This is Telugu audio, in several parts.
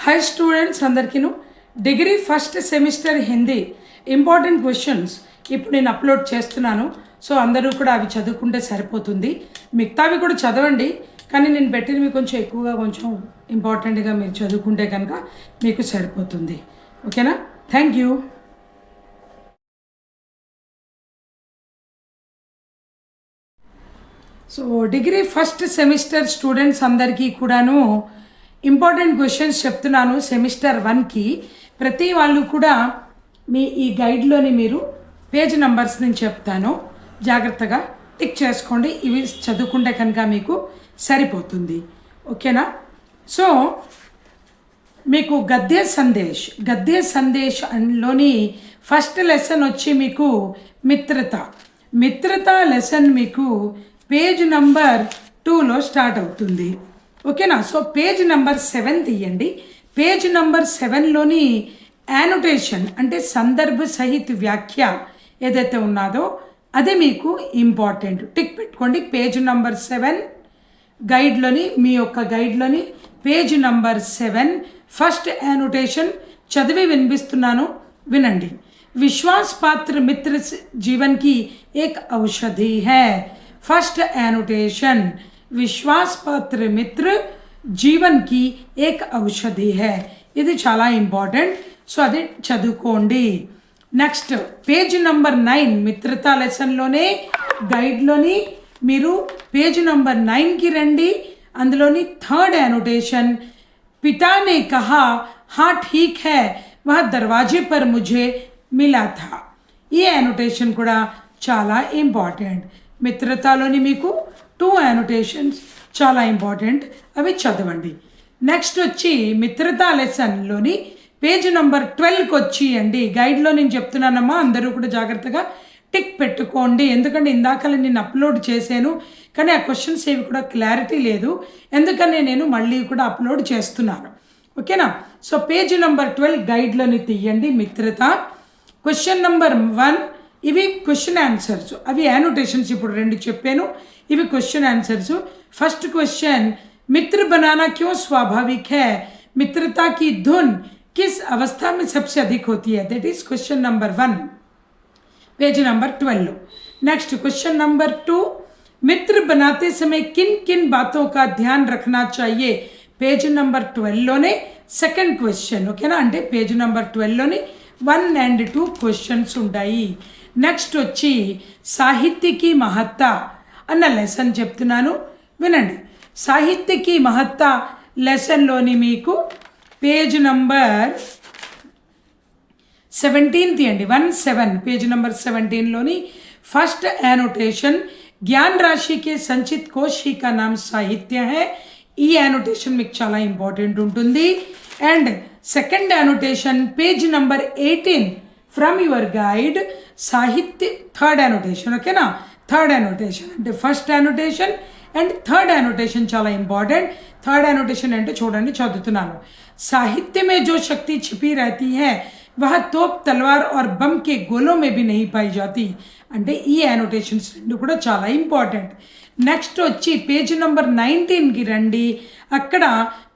हाई स्टूडेंट्स अंदरिकी degree first semester Hindi important questions ఇప్పుడు నేను అప్లోడ్ చేస్తున్నాను. సో అందరూ కూడా అవి చదువుకుంటే సరిపోతుంది. మిగతావి కూడా చదవండి, కానీ నేను పెట్టినవి కొంచెం ఎక్కువగా కొంచెం ఇంపార్టెంట్గా మీరు చదువుకుంటే కనుక మీకు సరిపోతుంది. ఓకేనా? Thank you. So degree first semester students అందరికీ కూడాను ఇంపార్టెంట్ క్వశ్చన్స్ చెప్తున్నాను. సెమిస్టర్ 1కి ప్రతి వాళ్ళు కూడా మీ ఈ గైడ్లోని మీరు పేజ్ నంబర్స్ నేను చెప్తాను, జాగ్రత్తగా టిక్ చేసుకోండి. ఇవి చదువుకుంటే కనుక మీకు సరిపోతుంది. ఓకేనా? సో మీకు గద్య సందేశ్ లోని ఫస్ట్ లెసన్ వచ్చి మీకు మిత్రత లెసన్ మీకు పేజ్ నంబర్ 2లో స్టార్ట్ అవుతుంది. ఓకేనా? సో పేజ్ నంబర్ 7 తీయండి. పేజ్ నంబర్ 7లోని యానోటేషన్ అంటే సందర్భ సహిత వ్యాఖ్య ఏదైతే ఉన్నదో అదే మీకు ఇంపార్టెంట్. టిక్ పెట్టుకోండి. పేజ్ నంబర్ 7 గైడ్లోని మీ యొక్క గైడ్లోని పేజ్ నంబర్ 7 ఫస్ట్ యానోటేషన్ చదివి వినిపిస్తున్నాను, వినండి. విశ్వాస్ పాత్ర మిత్ర జీవన్ की एक औषधि है. ఫస్ట్ యానోటేషన్ విశ్వాస్ పాత్ర మిత్ర జీవన్ की एक औषधि है. ఇది చాలా ఇంపార్టెంట్. సో అది చదువుకోండి. నెక్స్ట్ పేజ్ నంబర్ 9 మిత్రతా లెసన్లోనే గైడ్లోని మీరు పేజ్ నంబర్ 9కి రండి. అందులోని థర్డ్ యానోటేషన్ पिता ने कहा हाँ ठीक है वह दरवाजे पर मुझे मिला था. ఈ యానోటేషన్ కూడా చాలా ఇంపార్టెంట్. మిత్రతాలోని మీకు 2 యానోటేషన్స్ చాలా ఇంపార్టెంట్, అవి చదవండి. నెక్స్ట్ వచ్చి మిత్రతా లెసన్లోని పేజ్ నంబర్ 12కి వచ్చి గైడ్లో నేను చెప్తున్నానమ్మా, అందరూ కూడా జాగ్రత్తగా టిక్ పెట్టుకోండి. ఎందుకంటే ఇందాక నేను అప్లోడ్ చేశాను, కానీ ఆ క్వశ్చన్స్ ఏవి కూడా క్లారిటీ లేదు, ఎందుకని నేను మళ్ళీ కూడా అప్లోడ్ చేస్తున్నాను. ఓకేనా? సో పేజ్ నంబర్ 12 గైడ్లోని తీయండి. మిత్రత క్వశ్చన్ నంబర్ 1 ఇవి క్వశ్చన్ ఆన్సర్స్, అవి యానోటేషన్స్ ఇప్పుడు 2 చెప్పాను, ఇవి క్వశ్చన్ ఆన్సర్స్. ఫస్ట్ క్వశ్చన్ మిత్ర बनाना क्यों स्वाभाविक है? मित्रता की धुन किस अवस्था में सबसे अधिक होती है? That is question number 1 page number 12. Next question number 2 मित्र बनाते समय किन किन बातों का ध्यान रखना चाहिए? पेज नंबर 12లోనే సెకండ్ క్వశ్చన్. ఓకేనా? అంటే పేజ్ నెంబర్ 12లోని 1 and 2 క్వశ్చన్స్ ఉంటాయి. నెక్స్ట్ వచ్చి సాహిత్యకి మహత్త అన్న లెసన్ చెప్తున్నాను, వినండి. సాహిత్యకి మహత్త లెసన్లోని మీకు పేజ్ నంబర్ 17 తీయండి. 17 పేజ్ నంబర్ 17లోని ఫస్ట్ యానోటేషన్ ज्ञान राशि के संचित कोश ही का नाम साहित्य है. ఈ యానోటేషన్ మీకు చాలా ఇంపార్టెంట్ ఉంటుంది. And second annotation page number 18 from your guide సాహిత్య థర్డ్ యానోటేషన్. ఓకేనా? థర్డ్ యానోటేషన్ అంటే first annotation and third annotation చాలా ఇంపార్టెంట్. థర్డ్ యానోటేషన్ అంటే చూడండి, చదువుతున్నాను. साहित्य में जो शक्ति छिपी रहती है वह तोप तलवार और बम के गोलों में भी नहीं पाई जाती. అంటే ఈ యానోటేషన్స్ 2 కూడా చాలా ఇంపార్టెంట్. నెక్స్ట్ వచ్చి పేజ్ నెంబర్ 19కి రండి. అక్కడ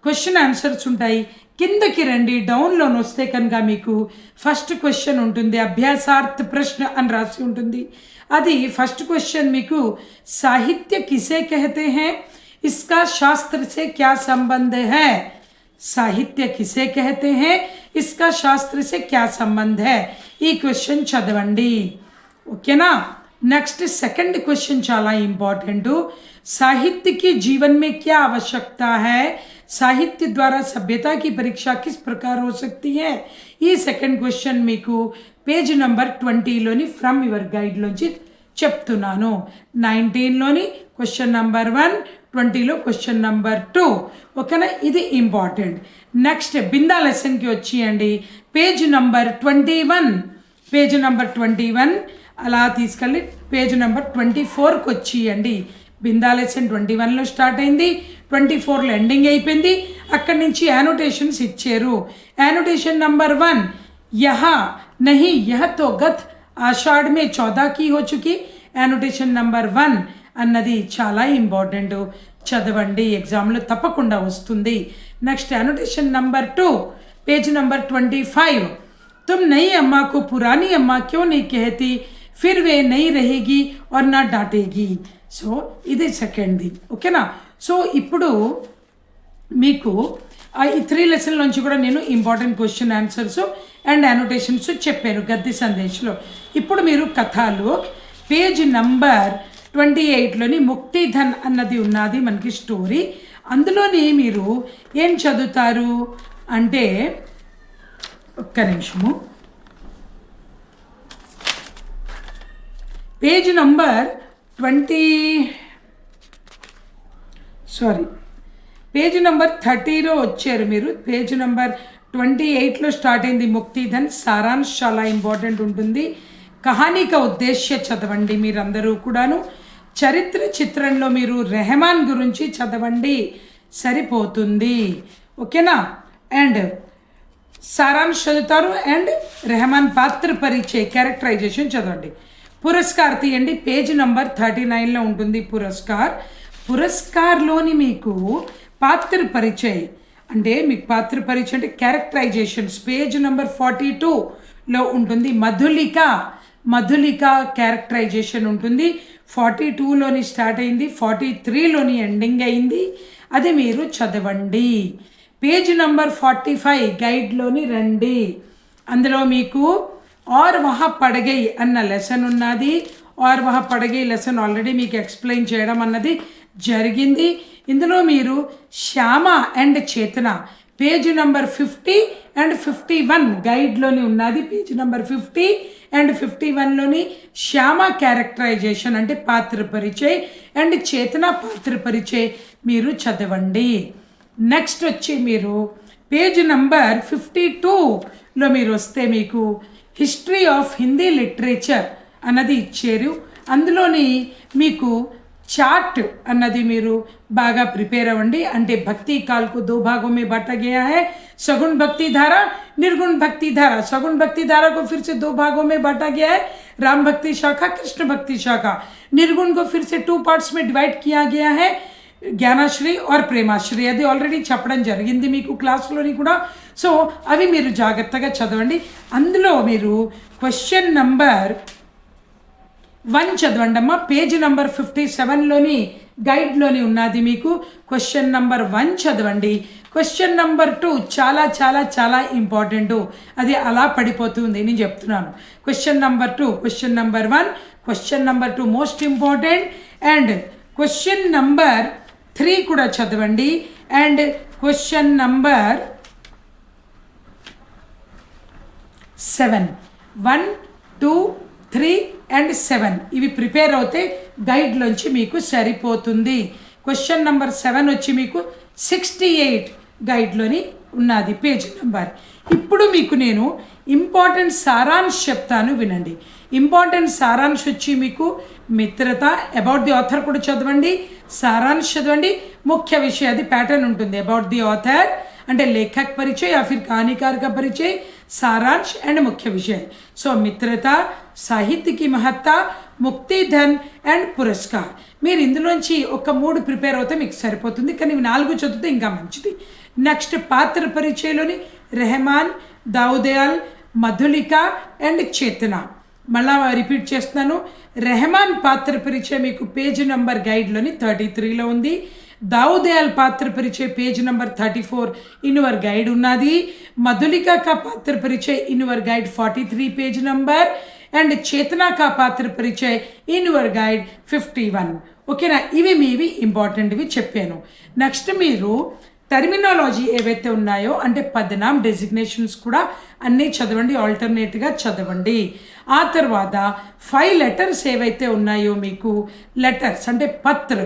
క్వశ్చన్ ఆన్సర్స్ ఉంటాయి. కిందకి రండి, డౌన్లోని వస్తే కనుక మీకు ఫస్ట్ క్వశ్చన్ ఉంటుంది, అభ్యాసార్థ ప్రశ్న అని రాసి ఉంటుంది. అది ఫస్ట్ క్వశ్చన్ మీకు సాహిత్య కిసే कहते हैं? इसका शास्त्र से क्या संबंध है? साहित्य किसे कहते हैं? इसका शास्त्र से क्या संबंध है? ఈ క్వశ్చన్ చదవండి. ఓకేనా? నెక్స్ట్ సెకండ్ క్వశ్చన్ చాలా ఇంపార్టెంట్. साहित्य की जीवन में क्या आवश्यकता है? साहित्य द्वारा सभ्यता की परीक्षा किस प्रकार हो सकती है? ఈ సెకండ్ క్వశ్చన్ మీకు పేజ్ నెంబర్ 20లోని ఫ్రమ్ యువర్ గైడ్లోంచి చెప్తున్నాను. 19లోని క్వశ్చన్ నెంబర్ 1, 20లో క్వశ్చన్ నెంబర్ 2. ఓకేనా? ఇది ఇంపార్టెంట్. నెక్స్ట్ బిందా లెసన్కి వచ్చేయండి. పేజ్ నెంబర్ 21 పేజ్ నెంబర్ 21 అలా తీసుకెళ్ళి పేజ్ నెంబర్ 24కి వచ్చేయండి. బిందా లెసన్ 21లో స్టార్ట్ అయింది, 24లో ఎండింగ్ అయిపోయింది. అక్కడి నుంచి యానోటేషన్స్ ఇచ్చారు. యానోటేషన్ నెంబర్ 1 యహ నహి యహ తో గత్ ఆషాఢ్ మే 14 की हो चुकी. యానోటేషన్ నెంబర్ 1 అన్నది చాలా ఇంపార్టెంట్, చదవండి, ఎగ్జామ్లో తప్పకుండా వస్తుంది. Next annotation number 2 page number 25 तुम नई अम्मा को पुरानी अम्मा क्यों नहीं कहती फिर वे नहीं रहेगी और ना डांटेगी సో ఇది సెకండ్ది ఓకేనా సో ఇప్పుడు మీకు ఈ 3 లెసన్ నుంచి కూడా నేను important question answers and annotations చెప్పాను గద్ది సందేశ్లో ఇప్పుడు మీరు కథలో పేజ్ నంబర్ 28లోని ముక్తిధన్ అన్నది ఉన్నది మనకి స్టోరీ అందులోని మీరు ఏం చదువుతారు అంటే ఒక్క నిమిషము పేజ్ నంబర్ 30లో వచ్చారు మీరు పేజ్ నంబర్ 28లో స్టార్ట్ అయింది ముక్తిధన్ సారాంశ్ చాలా ఇంపార్టెంట్ ఉంటుంది కహానీ కా ఉద్దేశ్య చదవండి మీరందరూ కూడాను చరిత్ర చిత్రంలో మీరు రెహమాన్ గురించి చదవండి సరిపోతుంది ఓకేనా అండ్ సారాంశ్ చదువుతారు అండ్ రెహమాన్ పాత్ర పరిచయ క్యారెక్టరైజేషన్ చదవండి పురస్కార్ తీయండి పేజ్ నంబర్ 39లో ఉంటుంది పురస్కార్లోని మీకు పాత్ర పరిచయ అంటే మీకు పాత్ర పరిచయం అంటే క్యారెక్టరైజేషన్స్ పేజ్ నంబర్ 42లో ఉంటుంది మధులిక క్యారెక్టరైజేషన్ ఉంటుంది 42లోని స్టార్ట్ అయింది 43లోని ఎండింగ్ అయింది అది మీరు చదవండి పేజ్ నంబర్ 45 గైడ్లోని రండి అందులో మీకు और वहाँ पड़ गई అన్న లెసన్ ఉన్నది और वहाँ पड़ गई లెసన్ ఆల్రెడీ మీకు ఎక్స్ప్లెయిన్ చేయడం అన్నది జరిగింది ఇందులో మీరు Shyama and Chetana page number 50 and 51 గైడ్లోని ఉన్నది పేజ్ నంబర్ 50 అండ్ 51లోని శ్యామ క్యారెక్టరైజేషన్ అంటే పాత్ర పరిచయ్ అండ్ చేతన పాత్ర పరిచయ్ మీరు చదవండి నెక్స్ట్ వచ్చి మీరు పేజ్ నంబర్ 52లో మీరు వస్తే మీకు హిస్టరీ ఆఫ్ హిందీ లిటరేచర్ అన్నది ఇచ్చారు అందులోని మీకు చార్ట్ అన్నది మీరు బాగా ప్రిపేర్ అవ్వండి అంటే భక్తి కాల్కు 2 भागों में बांटा गया है सगुण भक्ति धारा निर्गुण भक्ति धारा सगुण भक्ति धारा को फिर से 2 भागों में बांटा गया है राम भक्ति शाखा कृष्ण भक्ति शाखा निर्गुण को फिर से 2 पार्ट्स में डिवाइड किया गया है జ్ఞానశ్రీ ఆర్ ప్రేమాశ్రీ అది ఆల్రెడీ చెప్పడం జరిగింది మీకు క్లాస్లోని కూడా సో అవి మీరు జాగ్రత్తగా చదవండి అందులో మీరు క్వశ్చన్ నంబర్ 1 చదవండి అమ్మా పేజ్ నంబర్ 57లోని గైడ్లోని ఉన్నది మీకు క్వశ్చన్ నంబర్ 1 చదవండి క్వశ్చన్ నంబర్ 2 చాలా చాలా చాలా ఇంపార్టెంట్ అది అలా పడిపోతుంది నేను చెప్తున్నాను question number 2 question number 1 question number 2 most important and question number 3 కూడా చదవండి అండ్ క్వశ్చన్ నంబర్ 7 1 2 3 అండ్ 7 ఇవి ప్రిపేర్ అవుతే గైడ్లోంచి మీకు సరిపోతుంది క్వశ్చన్ నంబర్ 7 వచ్చి మీకు 68 గైడ్లోని ఉన్నది పేజ్ నెంబర్ ఇప్పుడు మీకు నేను ఇంపార్టెంట్ సారాంశ్ చెప్తాను వినండి ఇంపార్టెంట్ సారాంశ్ వచ్చి మీకు మిత్రత అబౌట్ ది ఆథర్ కూడా చదవండి సారాంశ్ చదవండి ముఖ్య విషయ అది ప్యాటర్న్ ఉంటుంది అబౌట్ ది ఆథర్ అంటే లేఖక్ పరిచయ या फिर कहानीकार का परिचय सारांश एंड मुख्य विषय सो मित्रता साहित्य की महत्ता ముక్తిధన్ అండ్ పురస్కార్ మీరు ఇందులోంచి ఒక 3 ప్రిపేర్ అవుతే మీకు సరిపోతుంది కానీ 4 చదివితే ఇంకా మంచిది నెక్స్ట్ పాత్ర పరిచయలోని రెహమాన్ దావుదయాల్ మధులిక అండ్ చేతన మళ్ళా రిపీట్ చేస్తున్నాను రెహమాన్ పాత్ర పరిచయ మీకు పేజ్ నంబర్ గైడ్లోని 33లో ఉంది दाऊदयाल पात्र परिचय पेज नंबर 34 इन वर गाइड उन्नादी मधुलिका का पात्र परिचय इन वर गाइड 43 पेज नंबर एंड चेतना का पात्र परिचय इन वर गाइड 51 ఓకేనా ఇవి మీవి ఇంపార్టెంట్వి చెప్పాను నెక్స్ట్ మీరు టర్మినాలజీ ఏవైతే ఉన్నాయో అంటే పదనామ్ డెసిగ్నేషన్స్ కూడా అన్నీ చదవండి ఆల్టర్నేట్గా చదవండి ఆ తర్వాత 5 లెటర్స్ ఏవైతే ఉన్నాయో మీకు లెటర్స్ అంటే పత్ర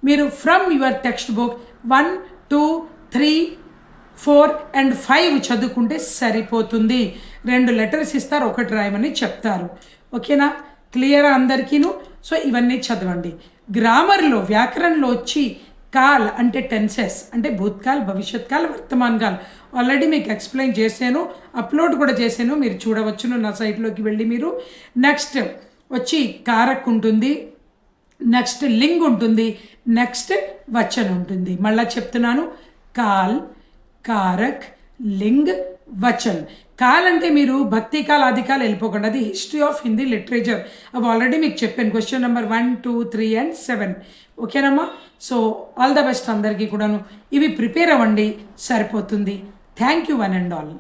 మీరు from your text book 1 2 3 4 and 5 చదువుకుంటే సరిపోతుంది 2 లెటర్స్ ఇస్తారు ఒకటి రాయమని చెప్తారు ఓకేనా క్లియర్ అందరికీను సో ఇవన్నీ చదవండి గ్రామర్లో వ్యాకరణలో వచ్చి కాల్ అంటే టెన్సెస్ అంటే భూతకాల్ భవిష్యత్ కాల్ వర్తమాన్ కాల్ ఆల్రెడీ మీకు ఎక్స్ప్లెయిన్ చేశాను అప్లోడ్ కూడా చేశాను మీరు చూడవచ్చును నా సైట్లోకి వెళ్ళి మీరు నెక్స్ట్ వచ్చి కారక్ ఉంటుంది నెక్స్ట్ లింగ్ ఉంటుంది నెక్స్ట్ వచన్ ఉంటుంది మళ్ళీ చెప్తున్నాను కాల్ కారక్ లింగ్ వచన్. కాల్ అంటే మీరు భక్తి కాల్ ఆది కాల్ వెళ్ళిపోకండి, అది హిస్టరీ ఆఫ్ హిందీ లిటరేచర్. అవి ఆల్రెడీ మీకు చెప్పాను, క్వశ్చన్ నెంబర్ 1, 2, 3 and 7. ఓకేనమ్మా. సో ఆల్ ద బెస్ట్ అందరికీ కూడాను. ఇవి ప్రిపేర్ అవ్వండి, సరిపోతుంది. Thank you one and all.